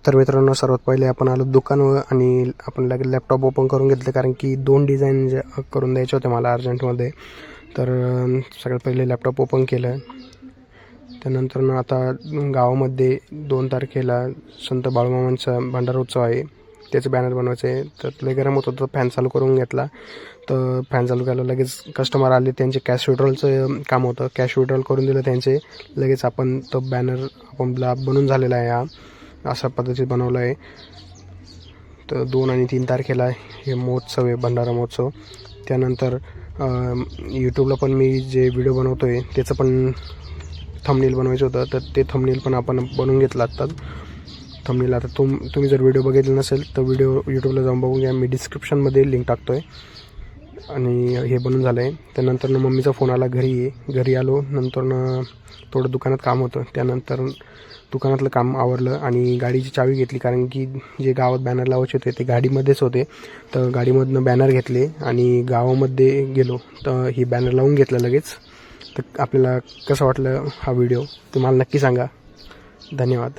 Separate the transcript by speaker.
Speaker 1: तर मित्रांनो, सर्वात पहिले आपण आलो दुकानावर आणि आपण लगेच लॅपटॉप ओपन करून घेतले, कारण की 2 डिझाईन करून द्यायचे होते मला अर्जंटमध्ये. तर सगळ्यात पहिले लॅपटॉप ओपन केलं. त्यानंतर आता गावामध्ये 2 तारखेला संत बाळूमामांचा भंडारा उत्सव आहे, त्याचं बॅनर बनवायचं आहे. तर लय गरम होतं, तर फॅन चालू करून घेतला. तर फॅन चालू केला, लगेच कस्टमर आले, त्यांचे कॅश विड्रॉलचं काम होतं, कॅश विड्रॉल करून दिलं त्यांचे. लगेच आपण तो बॅनर बनून झालेला आहे, हा अशा पद्धतीत बनवलं आहे. तर 2 आणि 3 तारखेला हे महोत्सव आहे, भंडारा महोत्सव. त्यानंतर यूट्यूबला पण मी जे व्हिडिओ बनवतो आहे त्याचं पण थंबनेल बनवायचं होतं, तर ते थंबनेल पण आपण बनवून घेतलं आत्ताच. थंबनेल आता तुम्ही जर व्हिडिओ बघितला नसेल तर व्हिडिओ यूट्यूबला जाऊन बघून घ्या, मी डिस्क्रिप्शनमध्ये लिंक टाकतो आहे. आणि हे बनून झालं आहे. त्यानंतर मम्मीचा फोन आला, घरी आलो. नंतर थोडं दुकानात काम होतं, त्यानंतर दुकानातलं काम आवरलं आणि गाडीची चावी घेतली, कारण की जे गावात बॅनर लावायचे होते ते गाडीमध्येच होते. तर गाडीमधनं बॅनर घेतले आणि गावामध्ये गेलो, तर ही बॅनर लावून घेतलं लगेच. तर आपल्याला कसं वाटलं हा व्हिडिओ ते मला नक्की सांगा. धन्यवाद.